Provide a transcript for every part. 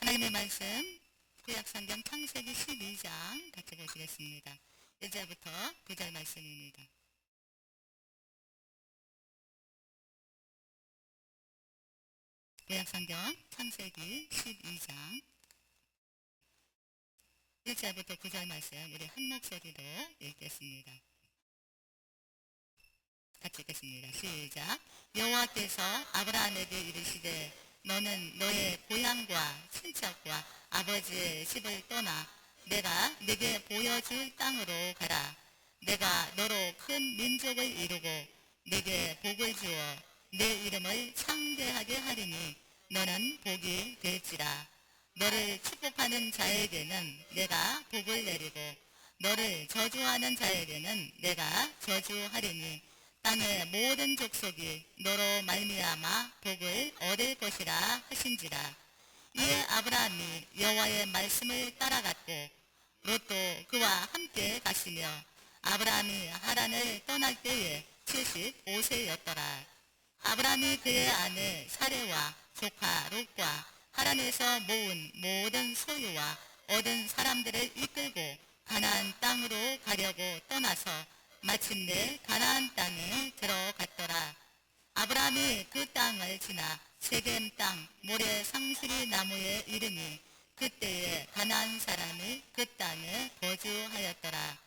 하나님의 말씀 구약성경 창세기 12장 같이 보시겠습니다. 1절부터 9절 말씀입니다. 구약성경 창세기 12장 1절부터 9절 말씀 우리 한 목소리로 읽겠습니다. 같이 읽겠습니다. 시작. 여호와께서 아브라함에게 이르시되 너는 너의 고향과 친척과 아버지의 집을 떠나 내가 네게 보여줄 땅으로 가라. 내가 너로 큰 민족을 이루고 네게 복을 주어 내 이름을 창대하게 하리니 너는 복이 될지라. 너를 축복하는 자에게는 내가 복을 내리고 너를 저주하는 자에게는 내가 저주하리니 땅의 모든 족속이 너로 말미암아 복을 얻을 것이라 하신지라. 이에 아브라함이 여호와의 말씀을 따라갔고 롯도 그와 함께 갔으며 아브라함이 하란을 떠날 때에 75세였더라. 아브라함이 그의 아내 사레와 조카 롯과 하란에서 모은 모든 소유와 얻은 사람들을 이끌고 가나안 땅으로 가려고 떠나서 마침내 가나안 땅에 들어갔더라. 아브라함이 그 땅을 지나 세겜 땅 모래 상수리 나무에 이르니 그때에 가나안 사람이 그 땅에 거주하였더라.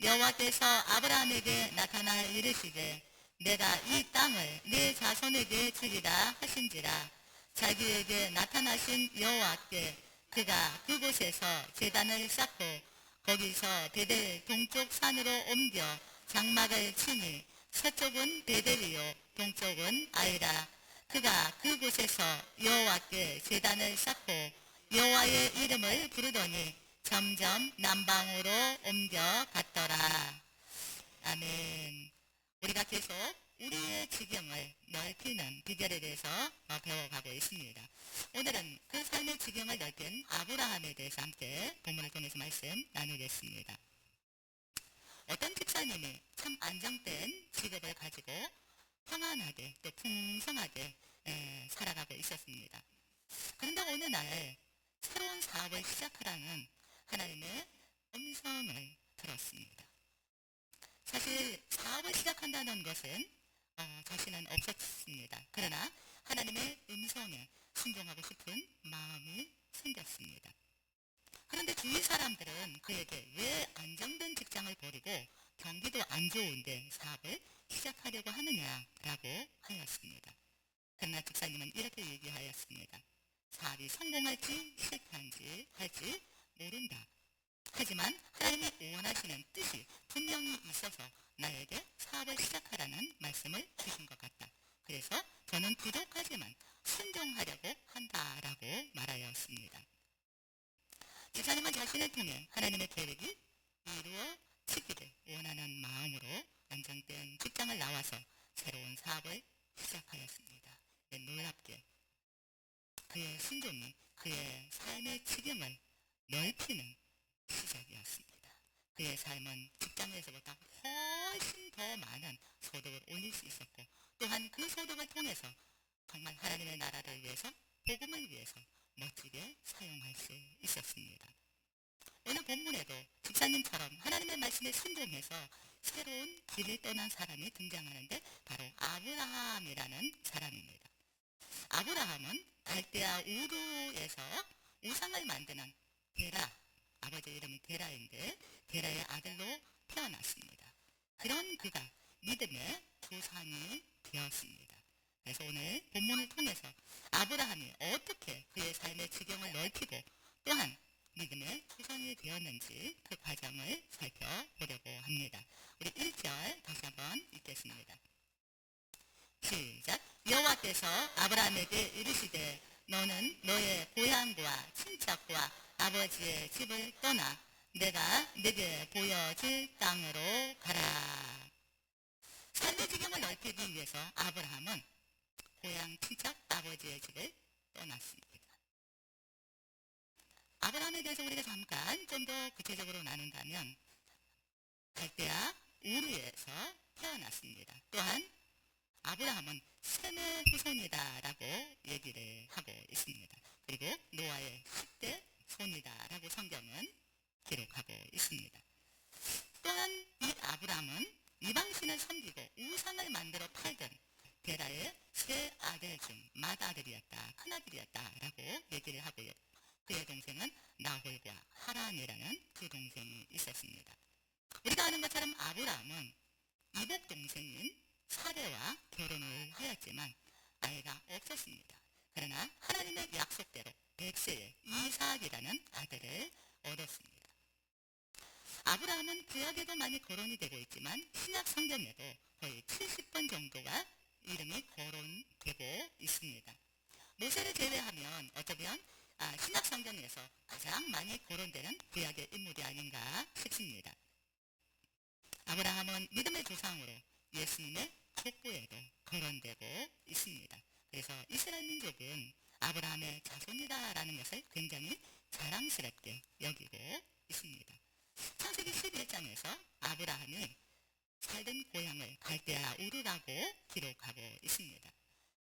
여호와께서 아브라함에게 나타나 이르시되 내가 이 땅을 네 자손에게 주리라 하신지라. 자기에게 나타나신 여호와께 그가 그곳에서 제단을 쌓고 거기서 베델 동쪽 산으로 옮겨 장막을 치니 서쪽은 베델이요 동쪽은 아이라. 그가 그곳에서 여호와께 제단을 쌓고 여호와의 이름을 부르더니 점점 남방으로 옮겨갔더라. 아멘. 우리가 계속 우리의 지경을 넓히는 비결에 대해서 배워가고 있습니다. 오늘은 그 삶의 지경을 넓힌 아브라함에 대해서 함께 본문을 통해서 말씀 나누겠습니다. 어떤 집사님이 참 안정된 직업을 가지고 평안하게 또 풍성하게 살아가고 있었습니다. 그런데 어느 날 새로운 사업을 시작하라는 하나님의 음성을 들었습니다. 사실 사업을 시작한다는 것은 자신은 없었습니다. 그러나 하나님의 음성에 순종하고 싶은 마음이 생겼습니다. 그런데 주위 사람들은 그에게 왜 안정된 직장을 버리고 경기도 안 좋은데 사업을 시작하려고 하느냐라고 하였습니다. 그러나 집사님은 이렇게 얘기하였습니다. 사업이 성공할지 실패할지 모른다. 하지만 하나님이 원하시는 뜻이 분명히 있어서 나에게 사업을 시작하라는 말씀을 주신 것 같다. 그래서 저는 부족하지만 순종하려고 한다라고 말하였습니다. 집사님은 자신을 통해 하나님의 계획이 이루어지기를 원하는 마음으로 안정된 직장을 나와서 새로운 사업을 시작하였습니다. 놀랍게 그의 순종이 그의 삶의 지경을 넓히는 시작이었습니다. 그의 삶은 직장에서보다 훨씬 더 많은 소득을 올릴 수 있었고 또한 그 소득을 통해서 정말 하나님의 나라를 위해서 복음을 위해서 멋지게 사용할 수 있었습니다. 오늘 본문에도 집사님처럼 하나님의 말씀에 순종해서 새로운 길을 떠난 사람이 등장하는데 바로 아브라함이라는 사람입니다. 아브라함은 갈대아 우르에서 우상을 만드는 데라, 아버지 이름이 데라인데 데라의 아들로 태어났습니다. 그런 그가 믿음의 조상이 되었습니다. 그래서 오늘 본문을 통해서 아브라함이 어떻게 그의 삶의 지경을 넓히고 또한 믿음의 조상이 되었는지 그 과정을 살펴보려고 합니다. 우리 1절 다시 한번 읽겠습니다. 시작. 여호와께서 아브라함에게 이르시되 너는 너의 고향과 친척과 아버지의 집을 떠나 내가 네게 보여줄 땅으로 가라. 삶의 지경을 넓히기 위해서 아브라함은 고향, 친척, 아버지의 집을 떠났습니다. 아브라함에 대해서 우리가 잠깐 좀 더 구체적으로 나눈다면 갈대아 우르에서 태어났습니다. 또한 아브라함은 셈의 후손이다라고 얘기를 하고 있습니다. 그리고 노아의 10대 손이다라고 성경은 기록하고 있습니다. 또한 이 아브라함은 이방신을 섬기고 우상을 만들어 팔던 게라의 세 아들 중 맏아들이었다, 큰아들이었다라고 얘기를 하고요. 그의 동생은 나홀과 하란이라는 두 동생이 있었습니다. 우리가 아는 것처럼 아브라함은 이복 동생인 사레와 결혼을 하였지만 아이가 없었습니다. 그러나 하나님의 약속대로 백세의 이삭이라는 아들을 얻었습니다. 아브라함은 구약에도 많이 거론이 되고 있지만 신약 성경에도 거의 70번 정도가 이름이 거론되고 있습니다. 모세를 제외하면 어쩌면 신약 성경에서 가장 많이 거론되는 구약의 인물이 아닌가 싶습니다. 아브라함은 믿음의 조상으로 예수님의 족보에도 거론되고 있습니다. 그래서 이스라엘 민족은 아브라함의 자손이다라는 것을 굉장히 자랑스럽게 여기고 있습니다. 창세기 11장에서 아브라함이 살던 고향을 갈대아 우르라고 기록하고 있습니다.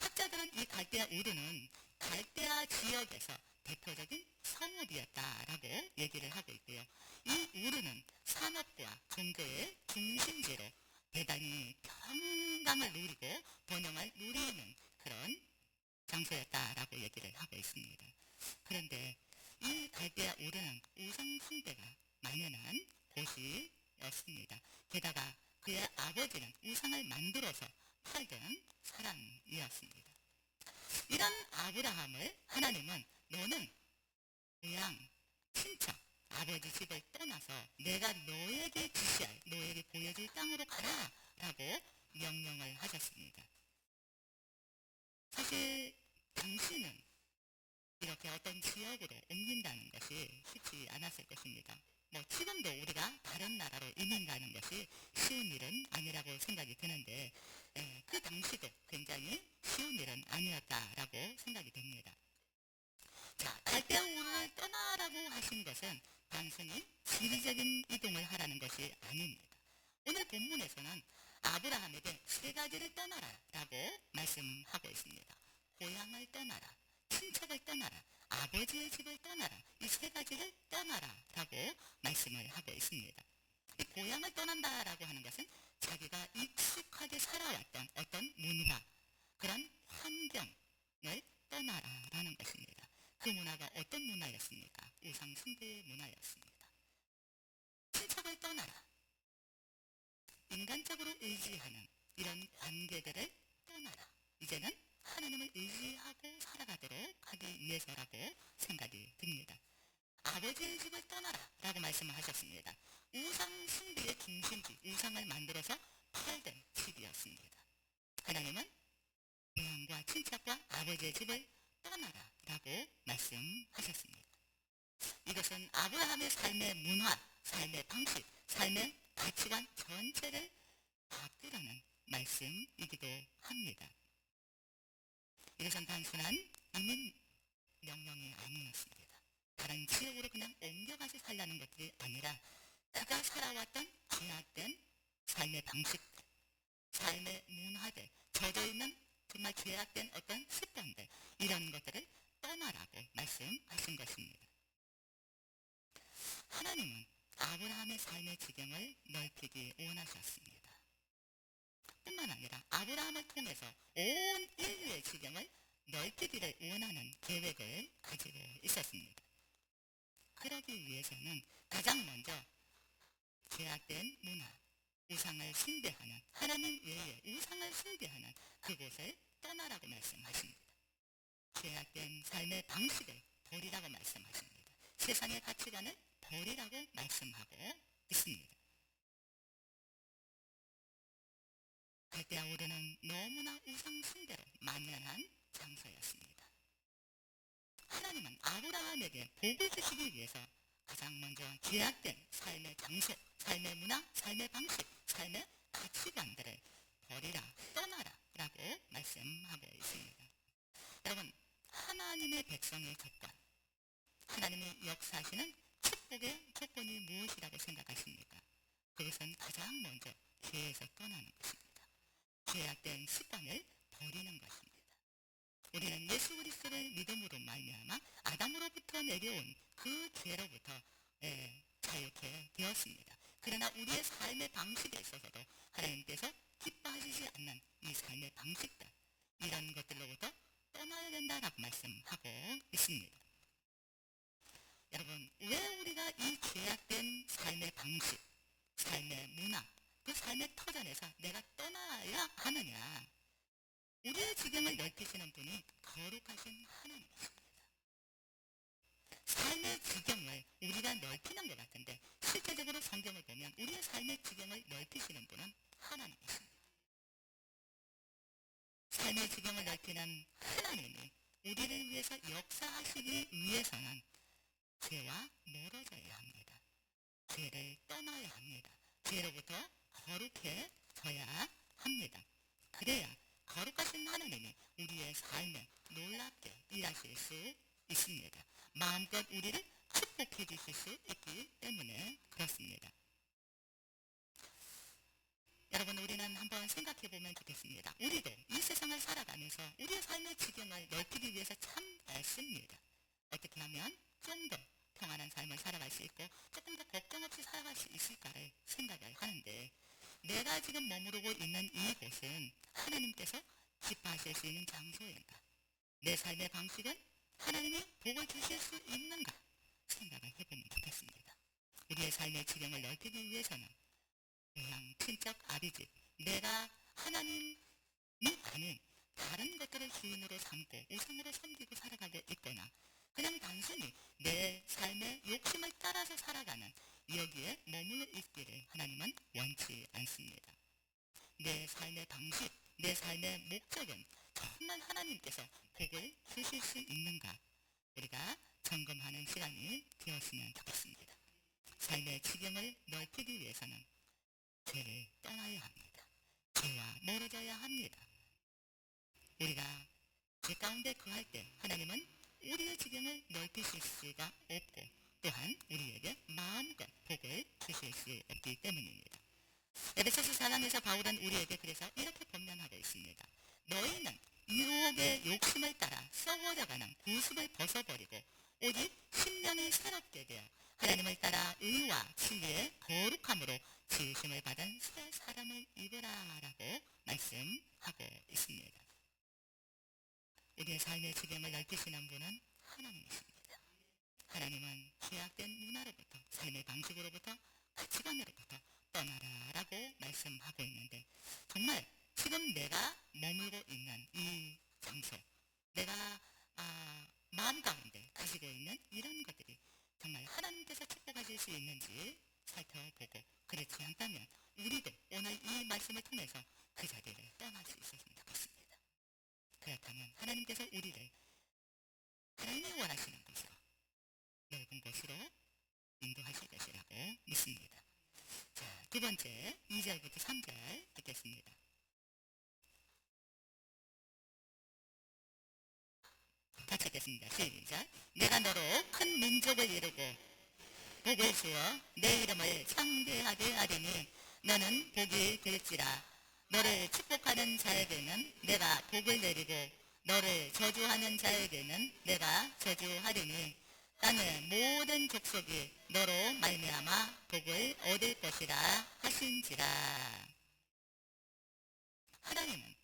학자들은 이 갈대아 우르는 갈대아 지역에서 대표적인 성읍이었다라고 얘기를 하고 있고요. 이 우르는 산업과 종교의 중심지로 대단히 평강을 누리고 번영을 누리는 그런 장소였다라고 얘기를 하고 있습니다. 그런데 이 갈대아 우르는 우상 숭배가 만연한 곳이었습니다. 게다가 그의 아버지는 우상을 만들어서 팔던 사람이었습니다. 이런 아브라함을 하나님은 너는 고향, 친척, 아버지 집을 떠나서 내가 너에게 지시할, 너에게 보여줄 땅으로 가라 라고 명령을 하셨습니다. 사실 당신은 이렇게 어떤 지역으로 옮긴다는 것이 쉽지 않았을 것입니다. 지금도 우리가 다른 나라로 이민 가는 것이 쉬운 일은 아니라고 생각이 드는데 그 당시도 굉장히 쉬운 일은 아니었다라고 생각이 됩니다. 자, 갈대아 우르를 떠나라고 하신 것은 단순히 지리적인 이동을 하라는 것이 아닙니다. 오늘 본문에서는 아브라함에게 세 가지를 떠나라 라고 말씀하고 있습니다. 고향을 떠나라, 친척을 떠나라, 아버지의 집을 떠나라, 이 세 가지를 떠나라 라고 말씀을 하고 있습니다. 이 고향을 떠난다라고 하는 것은 자기가 익숙하게 살아왔던 어떤 문화, 그런 환경을 떠나라라는 것입니다. 그 문화가 어떤 문화였습니까? 우상 숭배 문화였습니다. 친척을 떠나라. 인간적으로 의지하는 이런 관계들을 떠나라. 이제는 하나님을 의지하고 살아가도록 하기 위해서라고 생각이 듭니다. 아버지의 집을 떠나라 라고 말씀을 하셨습니다. 우상 숭배의 중심지, 우상을 만들어서 팔던 집이었습니다. 하나님은 고향과 친척과 아버지의 집을 떠나라 라고 말씀하셨습니다. 이것은 아브라함의 삶의 문화, 삶의 방식, 삶의 가치관 전체를 바꾸라는 말씀이기도 합니다. 이것은 단순한 이민 명령이 아니었습니다. 다른 지역으로 그냥 옮겨가서 살라는 것이 아니라 그가 살아왔던 죄악된 삶의 방식, 삶의 문화들, 젖어있는 정말 죄악된 어떤 습관들, 이런 것들을 떠나라고 말씀하신 것입니다. 하나님은 아브라함의 삶의 지경을 넓히기 원하셨습니다. 뿐만 아니라 아브라함을 통해서 온 인류의 지경을 넓히기를 원하는 계획을 가지고 있었습니다. 그러기 위해서는 가장 먼저 죄악된 문화, 우상을 숭배하는, 하나님 외에 우상을 숭배하는 그곳을 떠나라고 말씀하십니다. 죄악된 삶의 방식을 버리라고 말씀하십니다. 세상의 가치관을 버리라고 말씀하고 있습니다. 갈대아 우르는 너무나 우상 숭배로 만연한 장소였습니다. 하나님은 아브라함에게 복을 주시기 위해서 가장 먼저 죄악된 삶의 장소, 삶의 문화, 삶의 방식, 삶의 가치관들을 버리라, 떠나라 라고 말씀하고 있습니다. 여러분, 하나님의 백성의 조건, 하나님이 역사하시는 축복의 조건이 무엇이라고 생각하십니까? 그것은 가장 먼저 죄에서 떠나는 것입니다. 죄악된 습관을 버리는 것입니다. 우리는 예수 그리스도를 믿음으로 말미암아 아담으로부터 내려온 그 죄로부터 자유케 되었습니다. 그러나 우리의 삶의 방식에 있어서도 하나님께서 기뻐하시지 않는 이 삶의 방식들, 이런 것들로부터 떠나야 된다라고 말씀하고 있습니다. 여러분, 왜 우리가 이 죄악된 삶의 방식, 삶의 문화, 그 삶의 터전에서 내가 떠나야 하느냐? 우리의 지경을 넓히시는 분이 거룩하신 하나님이십니다. 삶의 지경을 우리가 넓히는 것 같은데 실제적으로 성경을 보면 우리의 삶의 지경을 넓히시는 분은 하나님이십니다. 삶의 지경을 넓히는 하나님이 우리를 위해서 역사하시기 위해서는 죄와 멀어져야 합니다. 죄를 떠나야 합니다. 죄로부터 거룩해져야 합니다. 그래야 거룩하신 하나님이 우리의 삶에 놀랍게 일하실 수 있습니다. 마음껏 우리를 축복해 주실 수 있기 때문에 그렇습니다. 여러분, 우리는 한번 생각해 보면 좋겠습니다. 우리도 이 세상을 살아가면서 우리의 삶의 지경을 넓히기 위해서 참 애씁니다. 어떻게 하면 좀 더 평안한 삶을 살아갈 수 있고 조금 더 걱정 없이 살아갈 수 있을까를 생각을 하는데, 내가 지금 머무르고 있는 이곳은 하나님께서 기뻐하실 수 있는 장소인가? 내 삶의 방식은 하나님이 복을 주실 수 있는가? 생각을 해보면 좋겠습니다. 우리의 삶의 지경을 넓히기 위해서는 고향, 친척, 아비집, 내가 하나님이 아닌 다른 것들을 주인으로 삼고 우상으로 섬기고 살아가고 있거나 그냥 단순히 내 삶의 욕심을 따라서 살아가는 여기에 머물러 있기를 하나님은 원치 않습니다. 내 삶의 방식, 내 삶의 목적은 정말 하나님께서 복을 주실 수 있는가? 우리가 점검하는 시간이 되었으면 좋겠습니다. 삶의 지경을 넓히기 위해서는 죄를 떠나야 합니다. 죄와 멀어져야 합니다. 우리가 죄 가운데 거할 때 하나님은 우리의 지경을 넓히실 수가 없고 또한 우리에게 마음껏 복을 주실 수 없기 때문입니다. 에베소서 4장에서 바울은 우리에게 그래서 이렇게 권면하고 있습니다. 너희는 유혹의 욕심을 따라 썩어져가는 구습을 벗어버리고 오직 심령이 새롭게 되어 하나님을 따라 의와 진리의 거룩함으로 지으심을 받은 새 사람을 입으라라고 말씀하고 있습니다. 우리의 삶의 지경을 넓히시는 분은 하나님이십니다. 하나님은 죄악된 문화로부터, 삶의 방식으로부터, 가치관으로부터 떠나라라고 말씀하고 있는데, 정말 지금 내가 머물고 있는 이 장소, 내가 마음 가운데 가지고 있는 이런 것들이 정말 하나님께서 축복하실 수 있는지 살펴보고, 그렇지 않다면 우리도 오늘 이 말씀을 통해서 그 자리를 떠날 수 있었으면 좋겠습니다. 그렇다면 하나님께서 우리를 하나님이 원하시는 곳으로, 넓은 곳으로 인도하실 것이라고 믿습니다. 자, 두 번째 2절부터 3절 듣겠습니다. 같이 읽겠습니다. 시작. 내가 너로 큰 민족을 이루고 복을 주어 내 이름을 창대하게 하리니 너는 복이 될지라. 너를 축복하는 자에게는 내가 복을 내리고 너를 저주하는 자에게는 내가 저주하리니 땅의 모든 족속이 너로 말미암아 복을 얻을 것이라 하신지라. 하나님은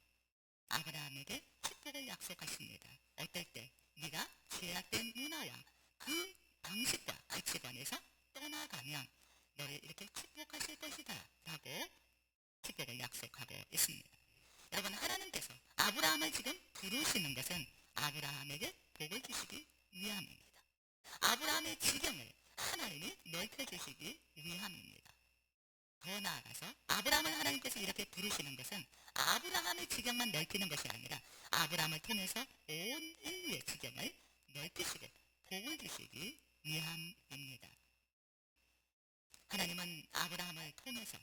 아브라함에게 축복을 약속하십니다. 어떨 때? 네가 죄악된 문화와 그 방식과 가치관에서 떠나가면 너를 이렇게 축복하실 것이다 라고 축복을 약속하고 있습니다. 여러분, 하나님께서 아브라함을 지금 부르시는 것은 아브라함에게 복을 주시기 위함입니다. 아브라함의 지경을 하나님이 넓혀주시기 위함입니다. 더 나아가서 아브라함을 하나님께서 이렇게 부르시는 것은 아브라함의 지경만 넓히는 것이 아니라 아브라함을 통해서 온 인류의 지경을 넓히시고 복을 주시기 위함입니다. 하나님은 아브라함을 통해서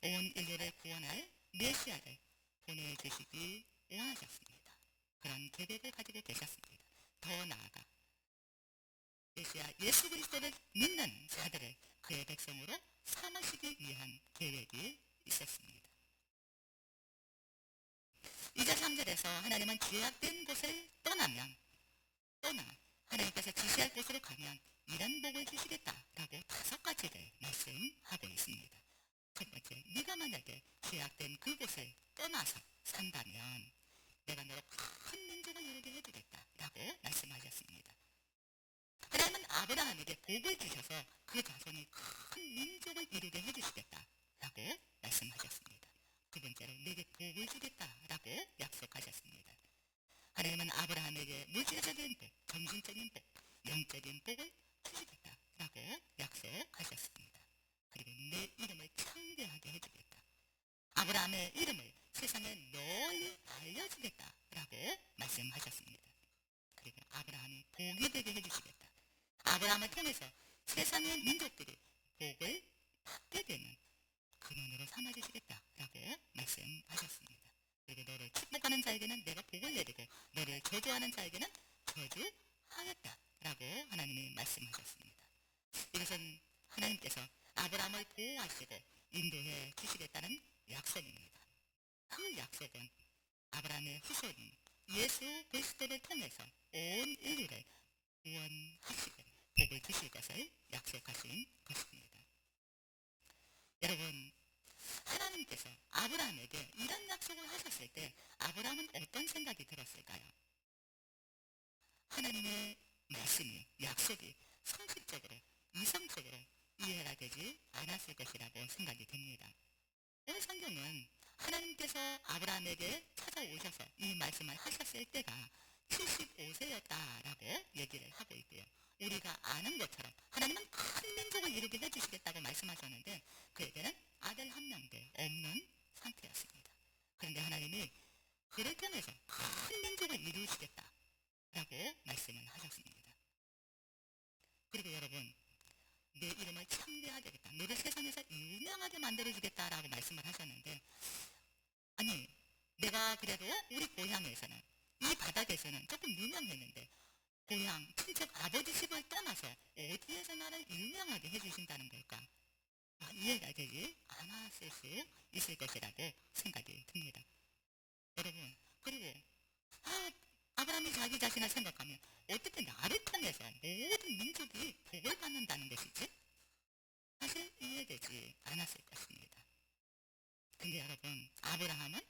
온 인류를 구원할 메시아를 보내주시기 원하셨습니다. 그런 계획을 가지고 계셨습니다. 더 나아가 메시아 예수 그리스도를 믿는 자들을 그의 백성으로 삼으시기 위한 계획이 있었습니다. 2절 13절에서 하나님은 죄악된 곳을 떠나 하나님께서 지시할 곳으로 가면 이런 복을 주시겠다라고 5가지를 말씀하고 있습니다. 첫 번째, 네가 만약에 죄악된 그곳을 떠나서 산다면 내가 너로 큰 민족을 이루게 해주겠다라고 말씀하셨습니다. 하나님은 아브라함에게 복을 주셔서 그 자손이 큰 민족을 이루게 해주시겠다라고 말씀하셨습니다. 두 번째로 내게 복을 주겠다라고 약속하셨습니다. 하나님은 아브라함에게 물질적인 복, 정신적인 복, 영적인 복을 주시겠다라고 약속하셨습니다. 그리고 내 이름을 창대하게 해주겠다. 아브라함의 이름을 세상에 널리 알려주겠다라고 말씀하셨습니다. 그리고 아브라함이 복이 되게 해주시겠다. 아브라함을 통해서 세상의 민족들이 복을 받게 되는 근원으로 삼아주시겠다라고 말씀하셨습니다. 그리고 너를 축복하는 자에게는 내가 복을 내리고 너를 저주하는 자에게는 저주하겠다라고 하나님이 말씀하셨습니다. 이것은 하나님께서 아브라함을 보호하시고 인도해 주시겠다는 약속입니다. 그 약속은 아브라함의 후손인 예수 그리스도를 통해서 온 인류를 구원하시고 복을 주실 것을 약속하신 것입니다. 여러분, 하나님께서 아브라함에게 이런 약속을 하셨을 때 아브라함은 어떤 생각이 들었을까요? 하나님의 말씀이, 약속이 상식적으로, 이성적으로 이해가 되지 않았을 것이라고 생각이 됩니다. 오늘 성경은 하나님께서 아브라함에게 찾아오셔서 이 말씀을 하셨을 때가 75세였다라고 얘기를 하고 있고요. 우리가 아는 것처럼 하나님은 큰 민족을 이루게 해주시겠다고 말씀하셨는데 그에게는 아들 한 명도 없는 상태였습니다. 그런데 하나님이 그를 통해서 큰 민족을 이루시겠다라고 말씀을 하셨습니다. 그리고 여러분, 내 이름을 창대하게 하겠다. 너를 세상에서 유명하게 만들어주겠다라고 말씀을 하셨는데 아니, 내가 그래도 우리 고향에서는 이 바닥에서는 조금 유명했는데 고향, 친척 아버지 집을 떠나서 어디에서 나를 유명하게 해주신다는 걸까? 이해가 되지 않았을 수 있을 것이라고 생각이 듭니다. 여러분, 그리고 아브라함이 자기 자신을 생각하면 어떻게 나를 통해서 모든 민족이 복을 받는다는 것이지? 사실 이해되지 않았을 것입니다. 근데 여러분, 아브라함은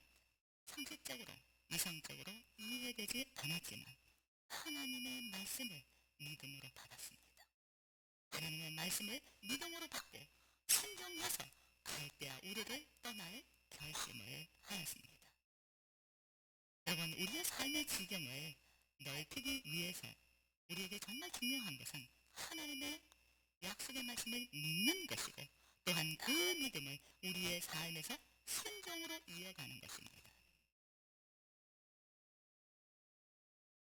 상식적으로, 이성적으로 이해되지 않았지만 하나님의 말씀을 믿음으로 받았습니다. 하나님의 말씀을 믿음으로 받고 순종해서 갈대아 우르를 떠날 결심을 하였습니다. 여러분, 우리의 삶의 지경을 넓히기 위해서 우리에게 정말 중요한 것은 하나님의 약속의 말씀을 믿는 것이고 또한 그 믿음을 우리의 삶에서 순종으로 이어가는 것입니다.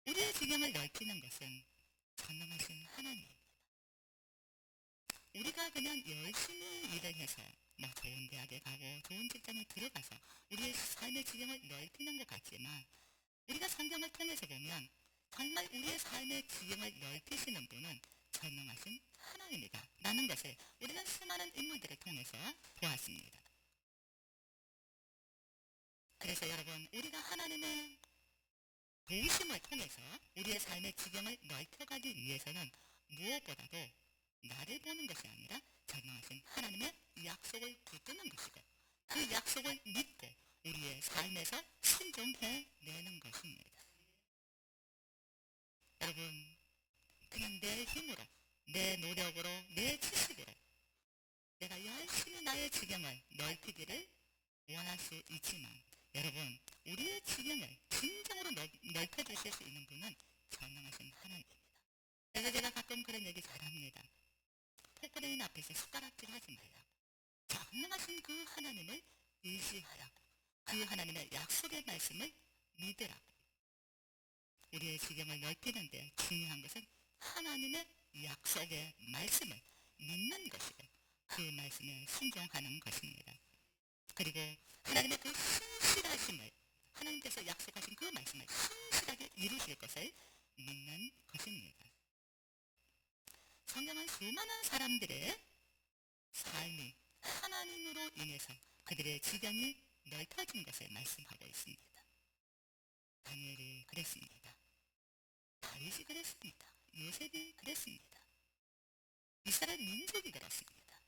우리의 지경을 넓히는 것은 전능하신 하나님입니다. 우리가 그냥 열심히 일을 해서 좋은 대학에 가고 좋은 직장에 들어가서 우리의 삶의 지경을 넓히는 것 같지만 우리가 성경을 통해서 보면 정말 우리의 삶의 지경을 넓히시는 분은 전능하신 하나님이다 라는 것을 우리는 수많은 인물들을 통해서 보았습니다. 그래서 여러분, 우리가 하나님의 도우심을 통해서 우리의 삶의 지경을 넓혀가기 위해서는 무엇보다도 나를 보는 것이 아니라 전능하신 하나님의 약속을 붙드는 것이고 그 약속을 믿고 우리의 삶에서 순종해내는 것입니다. 여러분, 그냥 내 힘으로, 내 노력으로, 내 지식으로 내가 열심히 나의 지경을 넓히기를 원할 수 있지만 여러분, 우리의 지경을 진정으로 넓혀주실 수 있는 분은 전능하신 하나님입니다. 그래서 제가 가끔 그런 얘기 잘합니다. 포크레인 앞에서 숟가락질 하지 말라고. 전능하신 그 하나님을 의지하라고. 그 하나님의 약속의 말씀을 믿으라고. 우리의 지경을 넓히는데 중요한 것은 하나님의 약속의 말씀을 믿는 것이고 그 말씀에 순종하는 것입니다. 그리고 하나님의 그 신실하심을 하나님께서 약속하신 그 말씀을 신실하게 이루실 것을 믿는 것입니다. 성경은 수많은 사람들의 삶이 하나님으로 인해서 그들의 지경이 넓혀진 것을 말씀하고 있습니다. 다니엘이 그랬습니다. 다윗이 그랬습니다. 요셉이 그랬습니다. 이스라엘 민족이 그랬습니다.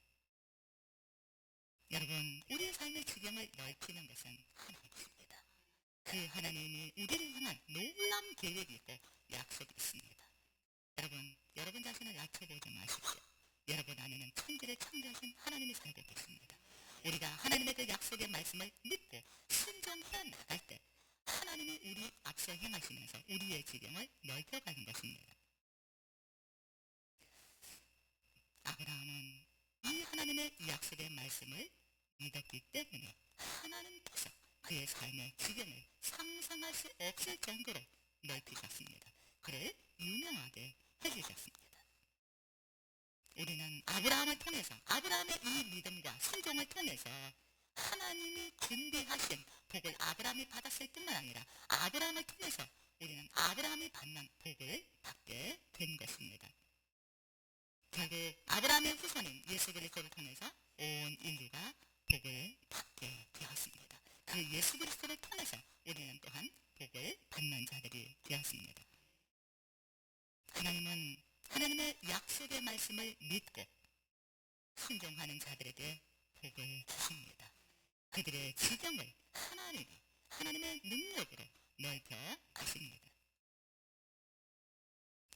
여러분, 우리의 삶의 지경을 넓히는 것은 하나님이십니다. 그 하나님이 우리를 향한 놀라운 계획이 있고 약속이 있습니다. 여러분 자신을 낮춰보지 마십시오. 여러분 안에는 천지를 창조하신 하나님이 살고 계십니다. 우리가 하나님의 그 약속의 말씀을 믿고 순종해 나갈 때 하나님이 우리 앞서 행하시면서 우리의 지경을 넓혀가는 것입니다. 아브라함은 이 하나님의 약속의 말씀을 믿었기 때문에 하나님께서 그의 삶의 지경을 상상할 수 없을 정도로 넓히셨습니다. 그를 유명하게 해주셨습니다. 우리는 아브라함을 통해서 아브라함의 이 믿음과 순종을 통해서 하나님이 준비하신 복을 아브라함이 받았을 뿐만 아니라 아브라함을 통해서 우리는 아브라함이 받는 복을 받게 된 것입니다. 결국 아브라함의 후손인 예수 그리스도를 통해서 온 인류가 복을 받게 되었습니다. 그 예수 그리스도를 통해서 우리는 또한 복을 받는 자들이 되었습니다. 하나님은 하나님의 약속의 말씀을 믿고 순종하는 자들에게 복을 주십니다. 그들의 지경을 하나님의 능력으로 넓혀 가십니다.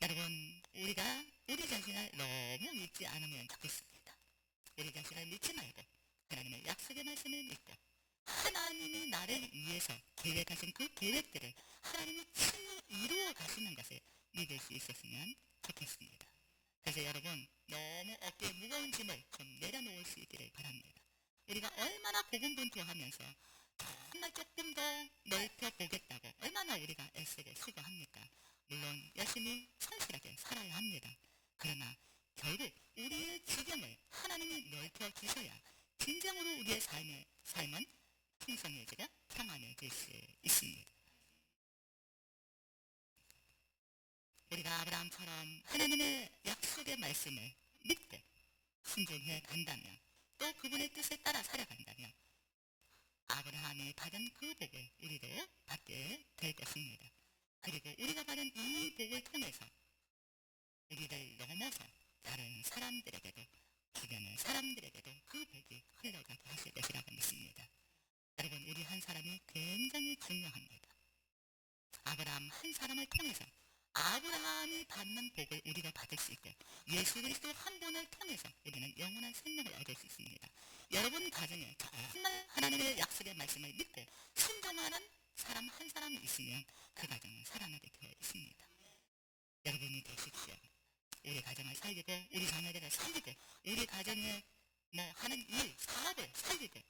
여러분, 우리가 우리 자신을 너무 믿지 않으면 좋겠습니다. 우리 자신을 믿지 말고 하나님의 약속의 말씀을 믿고 하나님이 나를 위해서 계획하신 그 계획들을 하나님이 친히 이루어 가시는 것을 믿을 수 있었으면 좋겠습니다. 그래서 여러분, 너무 어깨에 무거운 짐을 좀 내려놓을 수 있기를 바랍니다. 우리가 얼마나 고군분투하면서 정말 조금 더 넓혀 보겠다고 얼마나 우리가 애쓰고 수고합니까? 물론 열심히 성실하게 살아야 합니다. 그러나 결국 우리의 지경을 하나님이 넓혀 주셔야 진정으로 우리의 삶은 풍성해지고 평안해질 수 있습니다. 우리가 아브라함처럼 하나님의 약속의 말씀을 믿고 순종해 간다면 또 그분의 뜻에 따라 살아간다면 아브라함이 받은 그 복을 우리도 받게 될 것입니다. 그리고 우리가 받은 이 복을 통해서 우리를 넘어서 다른 사람들에게도 주변의 사람들에게도 그 복이 흘러가게 하실 것이라고 믿습니다. 여러분, 우리 한 사람이 굉장히 중요합니다. 아브라함 한 사람을 통해서 아브라함이 받는 복을 우리가 받을 수 있고 예수 그리스도 한 분을 통해서 우리는 영원한 생명을 얻을 수 있습니다. 여러분 가정에 정말 하나님의 약속의 말씀을 믿고 순종하는 사람 한 사람이 있으면 그 가정은 살아나게 되어 있습니다. 여러분이 되십시오. 우리 가정을 살리고 우리 자녀들을 살리고 우리 가정에 하는 일, 사업을 살리고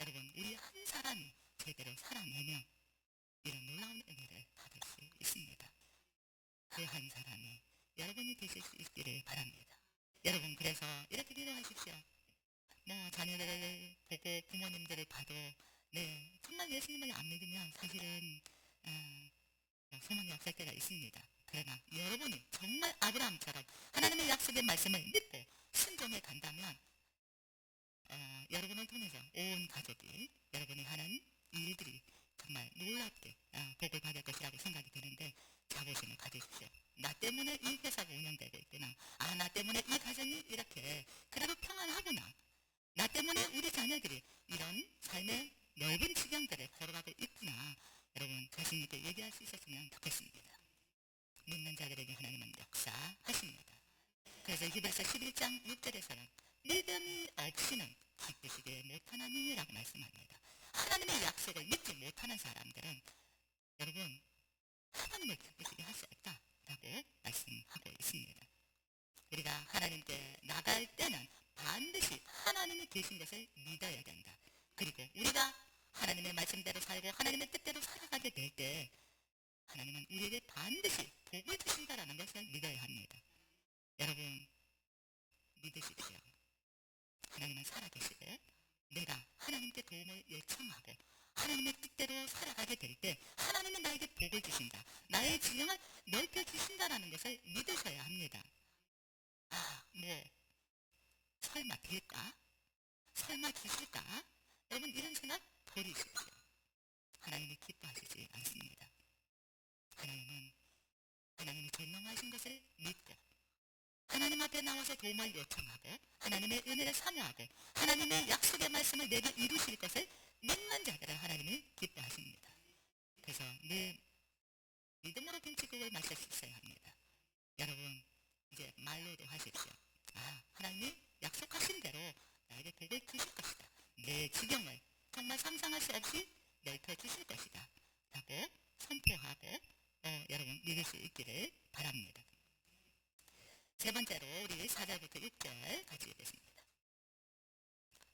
여러분, 우리 한 사람이 제대로 살아내면 이런 놀라운 은혜를 받을 수 있습니다. 그 한 사람이 여러분이 되실 수 있기를 바랍니다. 여러분, 그래서 이렇게 기도하십시오. 자녀들을 보고 부모님들을 봐도 정말 예수님을 안 믿으면 사실은 소망이 없을 때가 있습니다. 그러나 여러분이 정말 아브라함처럼 하나님의 약속의 말씀을 믿고 순종해 간다면 여러분을 통해서 온 가족이 여러분이 하는 일들이 정말 놀랍게 복을 받을 것이라고 생각이 드는데 자부심을 가지십시오. 나 때문에 이 회사가 운영되고 있구나. 나 때문에 이 가정이 이렇게 그래도 평안하구나. 나 때문에 우리 자녀들이 이런 삶의 넓은 지경들을 걸어가고 있구나. 여러분, 자신 있게 얘기할 수 있었으면 좋겠습니다. 믿는 자들에게 하나님은 역사하십니다. 그래서 히브리서 11장 6절에서는 믿음이 없이는 기쁘시게 못하나니라고 말씀합니다. 하나님의 약속을 믿지 못하는 사람들은 여러분, 하나님을 기쁘시게 할 수 없다라고 말씀하고 있습니다. 우리가 하나님께 나갈 때는 반드시 하나님이 계신 것을 믿어야 된다. 그리고 우리가 하나님의 말씀대로 살고 하나님의 뜻대로 살아가게 될 때 하나님은 우리에게 반드시 복을 주신다라는 것을 믿어야 합니다. 여러분, 믿으십시오. 하나님은 살아계시고 내가 하나님께 도움을 요청하고 하나님의 뜻대로 살아가게 될 때 하나님은 나에게 복을 주신다. 나의 지경을 넓혀 주신다라는 것을 믿으셔야 합니다. 설마 될까? 설마 주실까? 여러분, 이런 생각 버리십시오. 하나님이 기뻐하시지 않습니다. 것을 믿고 하나님 앞에 나와서 도움을 요청하고 하나님의 은혜를 사모하고 하나님의 약속의 말씀을 내게 이루실 것을 믿는 자들을 하나님이 기뻐하십니다. 그래서 늘 믿음으로 김치국을 마셨어야 합니다. 여러분 이제 말로도 하십시오. 하나님이 약속하신 대로 나에게 복을 주실 것이다. 내 지경을 정말 상상할 수 없이 넓혀주실 것이다 라고 선포하고 여러분 믿을 수 있기를 바랍니다. 세 번째로 우리 4절부터 6절 같이 읽겠습니다.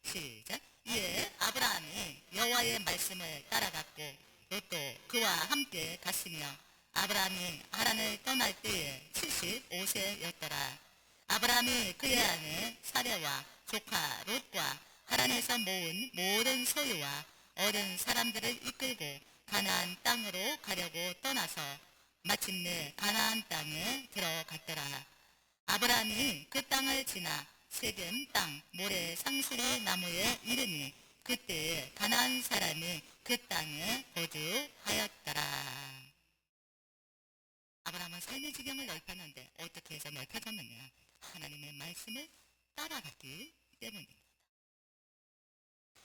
시작. 이에 아브라함이 여호와의 말씀을 따라갔고 롯도 그와 함께 갔으며 아브라함이 하란을 떠날 때에 75세였더라. 아브라함이 그의 아내 사레와 조카 롯과 하란에서 모은 모든 소유와 어른 사람들을 이끌고 가나안 땅으로 가려고 떠나서 마침내 가나안 땅에 들어갔더라. 아브라함이 그 땅을 지나 세겜 땅 모래 상수리 나무에 이르니 그때 가나안 사람이 그 땅에 거주하였더라. 아브라함은 삶의 지경을 넓혔는데 어떻게 해서 넓혀졌느냐? 하나님의 말씀을 따라갔기 때문입니다.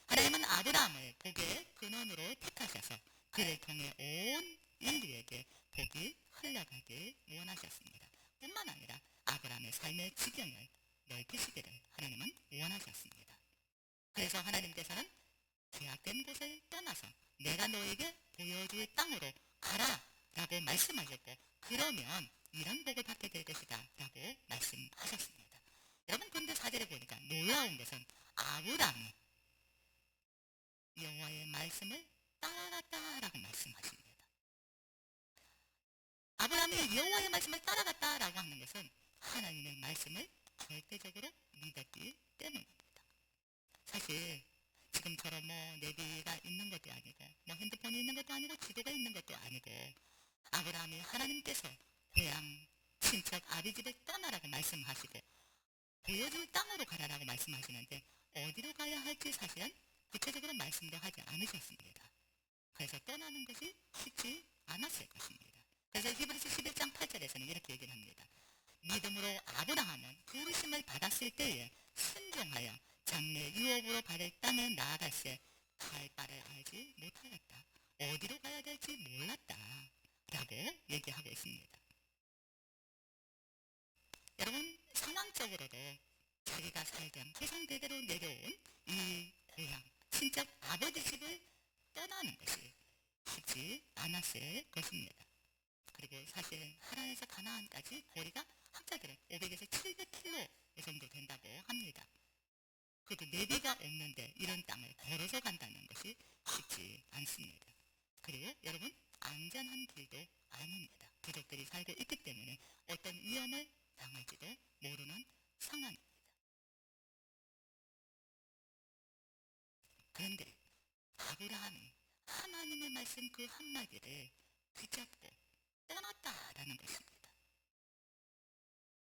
하나님은 아브라함을 복의 근원으로 택하셔서 그를 통해 온 인류에게 복이 흘러가길 원하셨습니다. 뿐만 아니라 아브라함의 삶의 지경을 넓히시기를 하나님은 원하셨습니다. 그래서 하나님께서는 계약된 곳을 떠나서 내가 너에게 보여줄 땅으로 가라 라고 말씀하셨고 그러면 이런 복을 받게 될 것이다 라고 말씀하셨습니다. 여러분 근데 4절에 보니까 놀라운 것은 아브라함이 여호와의 말씀을 따라갔다라고 말씀하십니다. 아브라함이 여호와의 말씀을 따라갔다라고 하는 것은 하나님의 말씀을 절대적으로 믿었기 때문입니다. 사실 지금처럼 내비가 있는 것도 아니고 핸드폰이 있는 것도 아니고 지도가 있는 것도 아니고 아브라함이 하나님께서 고향 친척 아비집을 떠나라고 말씀하시고 보여줄 땅으로 가라라고 말씀하시는데 어디로 가야 할지 사실은 구체적으로 말씀도 하지 않으셨습니다. 그래서 떠나는 것이 쉽지 않았을 것입니다. 그래서 히브리서 11장 8절에서는 이렇게 얘기를 합니다. 믿음으로 아브라함은 부르심을 받았을 때에 순종하여 장래 유업으로 받을 땅에 나아갔을 갈 바를 알지 못하였다. 어디로 가야 될지 몰랐다 라고 얘기하고 있습니다. 여러분 상황적으로도 자기가 살던 조상대대로 내려온 이 고향 친척 아버지 집을 떠나는 것이 쉽지 않았을 것입니다. 그리고 사실 하란에서 가나안까지 거리가 학자들은 500에서 700km 정도 된다고 합니다. 그리고 내비가 없는데 이런 땅을 걸어서 간다는 것이 쉽지 않습니다. 그리고 여러분 안전한 길도 아닙니다. 부족들이 살고 있기 때문에 어떤 위험을 당할지도 모르는 상황입니다. 그런데 아브라함이 하나님의 말씀 그 한마디를 붙잡고 떠났다라는 것입니다.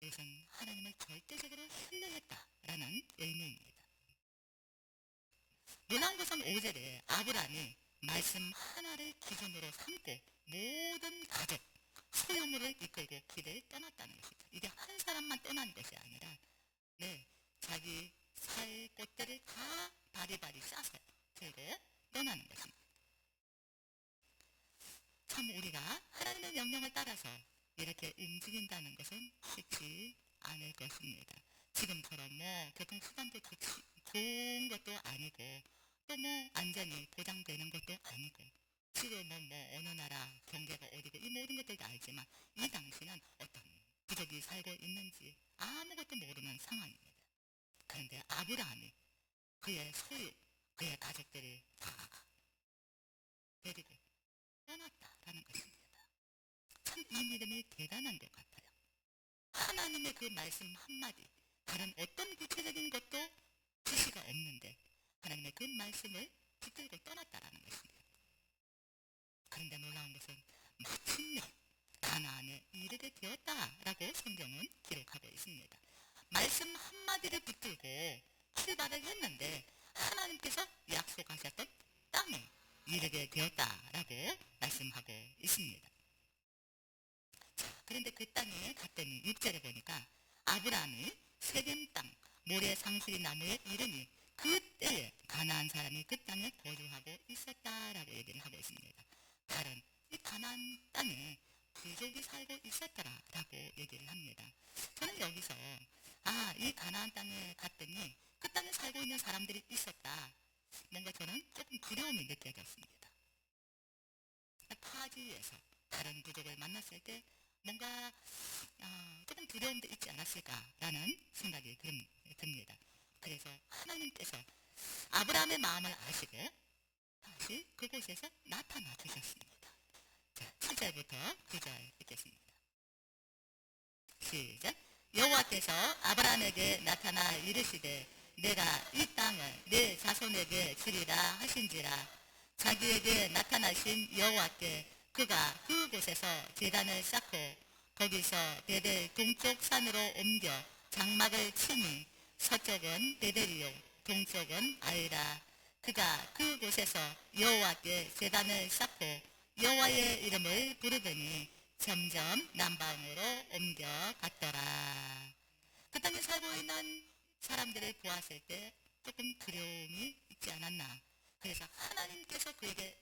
이것은 하나님을 절대적으로 신뢰했다라는 의미입니다. 놀라운 것은 5절에 아브라함이 말씀 하나를 기준으로 삼고 모든 가족, 소유물을 이끌고 길을 떠났다는 것이죠. 이게 한 사람만 떠난 것이 아니라 자기 살 곳들을 다 바리바리 싸서 들고 떠나는 것입니다. 참 우리가 하나님의 명령을 따라서 이렇게 움직인다는 것은 쉽지 않을 것입니다. 지금처럼 교통수단도 좋은 것도 아니고 또 안전이 보장되는 것도 아니고 지금은 어느 나라 경계가 어디고 이 모든 것들도 알지만 이 당시는 어떤 부족이 살고 있는지 아무것도 모르는 상황입니다. 그런데 아브라함이 그의 소유, 그의 가족들을 다 데리고 떠났다라는 것입니다. 참 이 믿음이 대단한 것 같아요. 하나님의 그 말씀 한마디, 다른 어떤 구체적인 것도 지시가 없는데 하나님의 그 말씀을 붙들고 떠났다라는 것입니다. 그런데 놀라운 것은 마침내 가나안에 이르게 되었다라고 성경은 기록하고 있습니다. 말씀 한마디를 붙들고 출발을 했는데 하나님께서 약속하셨던 땅에 이르게 되었다라고 말씀하고 있습니다. 그런데 그 땅에 갔더니 6절에 보니까 아브라함이 세겜 땅 모래 상수리 나무의 이름이 그때에 가나안 사람이 그 땅에 거주하고 있었다라고 얘기를 하고 있습니다. 다른 이 가나안 땅에 부족이 살고 있었더라라고 얘기를 합니다. 저는 여기서 이 가나안 땅에 갔더니 그 땅에 살고 있는 사람들이 있었다. 뭔가 저는 조금 두려움이 느껴졌습니다. 타지에서 다른 부족을 만났을 때 뭔가 조금 두려움도 있지 않았을까라는 생각이 듭니다. 그래서 하나님께서 아브라함의 마음을 아시고 다시 그곳에서 나타나 주셨습니다. 자, 7절부터 9절 읽겠습니다. 시작. 여호와께서 아브라함에게 나타나 이르시되 내가 이 땅을 내 자손에게 주리라 하신지라. 자기에게 나타나신 여호와께 그가 그곳에서 제단을 쌓고 거기서 베델 동쪽 산으로 옮겨 장막을 치니 서쪽은 베델이요 동쪽은 아이라. 그가 그곳에서 여호와께 제단을 쌓고 여호와의 이름을 부르더니 점점 남방으로 옮겨갔더라. 그 땅에 살고 있는 사람들을 보았을 때 조금 두려움이 있지 않았나. 그래서 하나님께서 그에게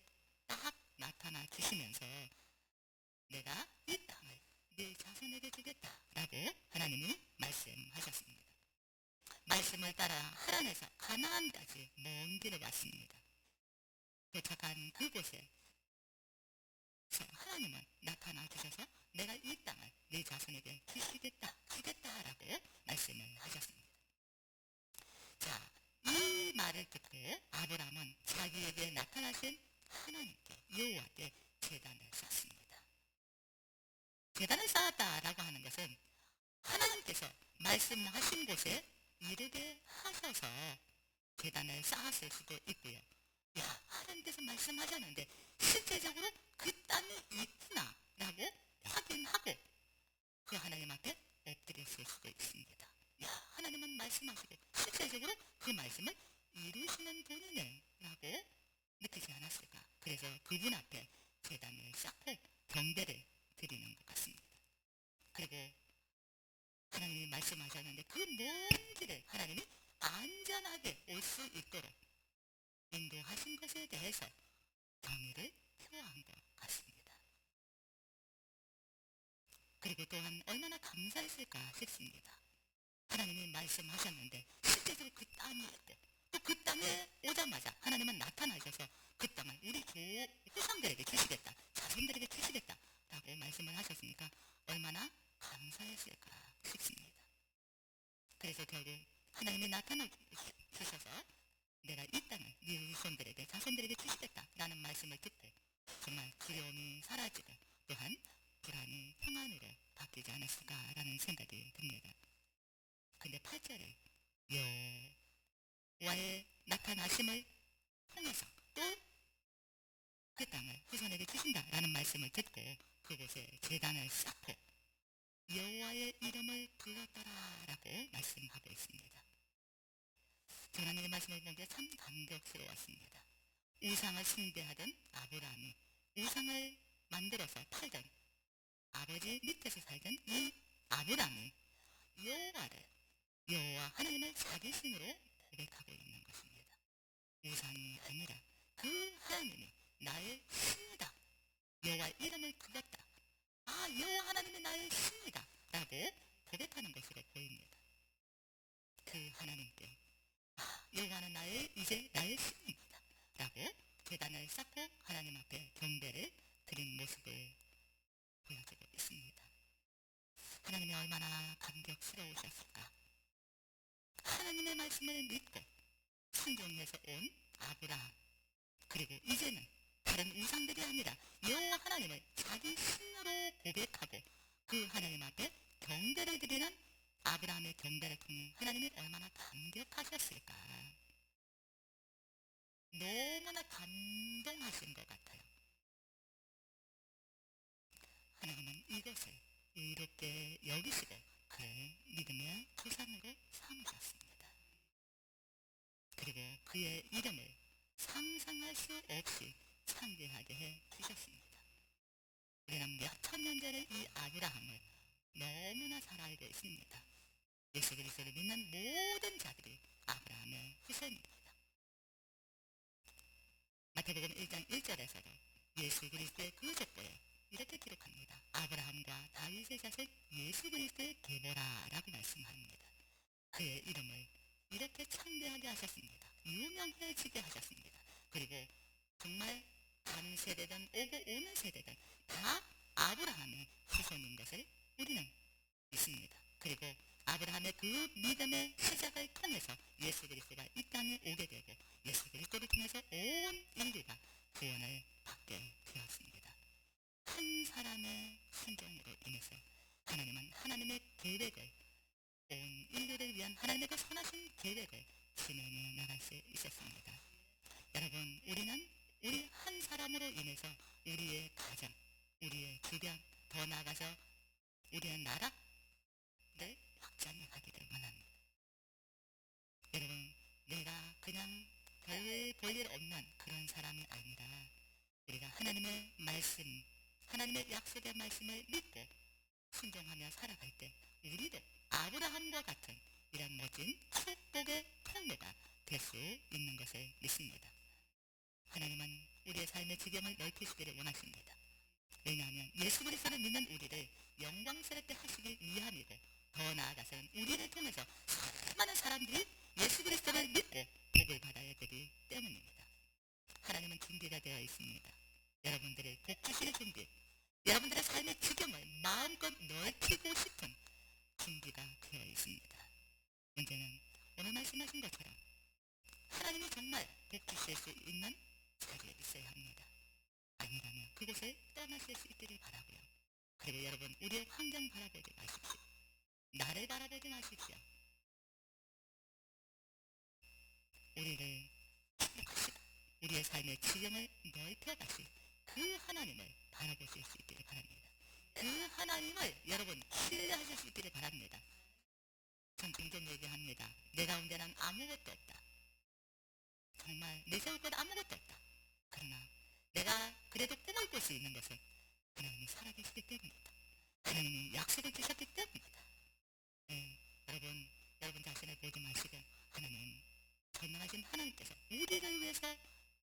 딱 나타나 주시면서 내가 이 땅을 네 자손에게 주겠다라고 하나님이 말씀하셨습니다. 말씀을 따라 하란에서 가나안까지 먼 길을 왔습니다. 도착한 그곳에 하나님은 나타나 주셔서 내가 이 땅을 네 자손에게 주겠다라고 말씀을 하셨습니다. 자, 이 말을 듣고 아브라함은 자기에게 나타나신 하나님께 여호와께 제단을 쌓습니다. 제단을 쌓았다라고 하는 것은 하나님께서 말씀하신 곳에 이르게 하셔서 제단을 쌓았을 수도 있고요. 하나님께서 말씀하셨는데 실제적으로 그 땅이 있구나 라고 확인하고 그 하나님 앞에 엎드렸을 수도 있습니다. 하나님은 말씀하시고 실제적으로 그 말씀을 이루시는 분이네 라고 느끼지 않았을까. 그래서 그분 앞에 제단을 쌓고 경배를 드리는 것 같습니다. 그리고 하나님이 말씀하셨는데 그 먼 길을 하나님이 안전하게 올 수 있도록 인도하신 것에 대해서 경의를 표한 것 같습니다. 그리고 또한 얼마나 감사했을까 싶습니다. 하나님이 말씀하셨는데 실제적으로 그 땅이 있고 또 그 땅에 오자마자 하나님은 나타나셔서 그 땅을 우리 후손들에게 주시겠다, 자손들에게 주시겠다 라고 말씀을 하셨으니까 얼마나 감사했을까 싶습니다. 그래서 결국 하나님이 나타나 주셔서 내가 이 땅을 네 후손들에게 자손들에게 주시겠다라는 말씀을 듣고 정말 두려움이 사라지고 또한 불안이 평안으로 바뀌지 않았을까라는 생각이 듭니다. 근데 8절에 여호와의 나타나심을 통해서 또 그 땅을 후손에게 주신다라는 말씀을 듣고 그곳에 제단을 쌓고 여호와의 이름을 불렀더라라고 말씀하고 있습니다. 하나님의 말씀을 본 게 참 감격스러웠습니다. 우상을 숭배하던 아브라함이 우상을 만들어서 팔던 아버지 밑에서 살던 이 아브라함이 여호와 하나님을 자기 신으로 고백하고 있는 것입니다. 우상이 아니라 그 하나님이 나의 신이다. 여호와 이름을 불렀다. 여호와 하나님이 나의 신이다 라고 고백하는 것으로 보입니다. 그 하나님께 여호와는 이제 나의 신입니다 라고 제단을 쌓고 하나님 앞에 경배를 드린 모습을 보여주고 있습니다. 하나님이 얼마나 감격스러우셨을까. 하나님의 말씀을 믿고 순종해서 온 아브라함, 그리고 이제는 다른 우상들이 아니라 여호와 하나님을 자기 신으로 고백하고 그 하나님 앞에 경배를 드리는 아브라함의 경배를 통해 하나님이 얼마나 감격하셨을까. 너무나 감동하신 것 같아요. 하나님은 이것을 의롭게 여기시고 그를 믿음의 조상으로 삼으셨습니다. 그리고 그의 이름을 상상할 수 없이 창대하게 해 주셨습니다. 우리는 몇 천년 전에 이 아브라함을 너무나 잘 알고 있습니다. 예수 그리스도를 믿는 모든 자들이 아브라함의 후손입니다. 마태복음 1장 1절에서도 예수 그리스도의 그 족보에 이렇게 기록합니다. 아브라함과 다윗의 자손 예수 그리스도의 계보라라고 말씀합니다. 그의 이름을 이렇게 창대하게 하셨습니다. 유명해지게 하셨습니다. 그리고 정말 전 세대든 오고 오는 세대든 다 아브라함의 후손인 것을 우리는 믿습니다. 그리고 아브라함의 그 믿음의 시작을 통해서 예수 그리스도가 이 땅에 오게 되고 예수 그리스도를 통해서 온 인류가 구원을 받게 되었습니다. 한 사람의 순종으로 인해서 하나님은 하나님의 계획을 온 인류를 위한 하나님의 그 선하신 계획을 진행해 나갈 수 있었습니다. 여러분, 우리는 우리 한 사람으로 인해서 우리의 가정, 우리의 주변, 더 나아가서 우리의 나라를 확장해 가기를 원합니다. 여러분, 내가 그냥 별 볼일 없는 그런 사람이 아니라 우리가 하나님의 말씀, 하나님의 약속의 말씀을 믿고 순종하며 살아갈 때 우리도 아브라함과 같은 이런 멋진 축복의 통로가 될 수 있는 것을 믿습니다. 하나님은 우리의 삶의 지경을 넓히시기를 원하십니다. 왜냐하면 예수 그리스도를 믿는 우리를 영광스럽게 하시기 위함이고 더 나아가서는 우리를 통해서 수많은 사람들이 예수 그리스도를 믿고 복을 받아야 되기 때문입니다. 하나님은 준비가 되어 있습니다. 여러분들의 복 주실 준비, 여러분들의 삶의 지경을 마음껏 넓히고 싶은 준비가 되어 있습니다. 문제는 오늘 말씀하신 것처럼 하나님이 정말 복 주실 수 있는 자리에 있어야 합니다. 아니라면 그곳을 떠나실 수 있기를 바라고요. 그리고 여러분, 우리의 환경 바라보지 마십시오. 나를 바라보지 마십시오. 우리를 축복하시고 우리의 삶의 지경을 넓혀가실 그 하나님을 바라보실 수 있기를 바랍니다. 그 하나님을 여러분 신뢰하실 수 있기를 바랍니다. 전 종종 얘기합니다. 내 가운데는 아무것도 없다. 정말 내세울 것 아무것도 없다. 그러나 내가 그래도 꿈을 꿀 수 있는 것은 하나님이 살아계시기 때문이다. 하나님이 약속을 주셨기 때문이다. 네, 여러분 자신을 보지 마시고 하나님, 전능하신 하나님께서 우리를 위해서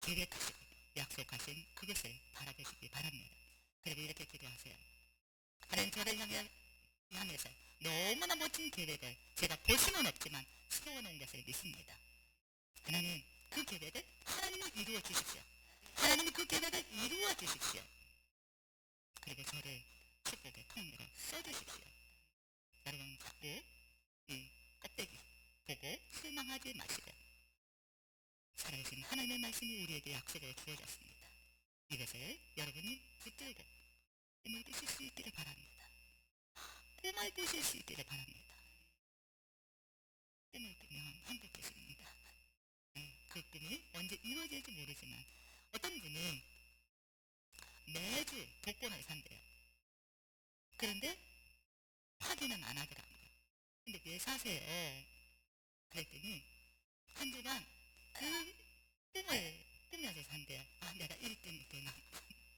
계획하시고 약속하신 그것을 바라보시기 바랍니다. 그리고 이렇게 기도하세요. 하나님, 저를 향해서 너무나 멋진 계획을 제가 볼 수는 없지만 세워놓은 것을 믿습니다. 하나님, 그 계획을 하나님이 이루어 주십시오. 하나님이 그 계획을 이루어 주십시오. 그리고 저를 축복의 통로로 써주십시오. 여러분, 자꾸 이 껍데기 보고 실망하지 마시고 살아계신 하나님의 말씀이 우리에게 약속을 주어졌습니다. 이것을 여러분이 붙들고 꿈을 꾸실 수 있기를 바랍니다. 꿈을 꾸실 수 있기를 바랍니다. 꿈을 꾸면 행복해집니다. 네, 그 꿈이 언제 이루어질지 모르지만 어떤 분이 매주 복권을 산대요. 그런데 확인은 안 하더라고요. 근데 왜 사세요? 그랬더니 한 주간 그 꿈을 꾸면서 산대요. 아, 내가 1등이 되나?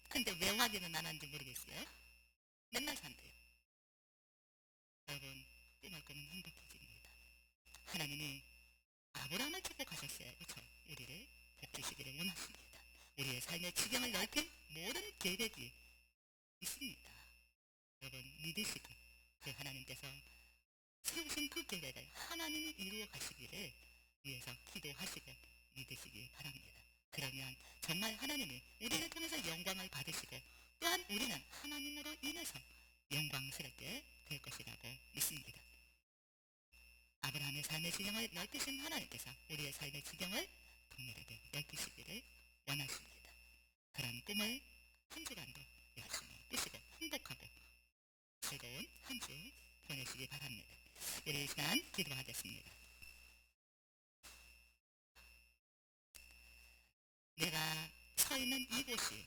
근데 왜 확인은 안 하는지 모르겠어요. 맨날 산대요. 여러분, 꿈을 꾸면 행복해집니다. 하나님이 아브라함을 축복하셨어요. 그렇죠? 우리를 복주시기를 원하십니다. 우리의 삶의 지경을 넓힌 모든 계획이 있습니다. 여러분, 믿으시고 그 하나님께서 세우신 그 계획을 하나님이 이루어 가시기를 위해서 기도하시고 믿으시기 바랍니다. 그러면 정말 하나님이 우리를 통해서 영광을 받으시고 또한 우리는 하나님으로 인해서 영광스럽게 될 것이라고 믿습니다. 아브라함의 삶의 지경을 넓히신 하나님께서 우리의 삶의 지경을 동일하게 넓히시기를 원하십니다. 그런 꿈을 한 주간도 열심히 꾸시고 행복하고 즐거운 한 주 보내시기 바랍니다. 우리 이 시간 기도하겠습니다. 내가 서 있는 이곳이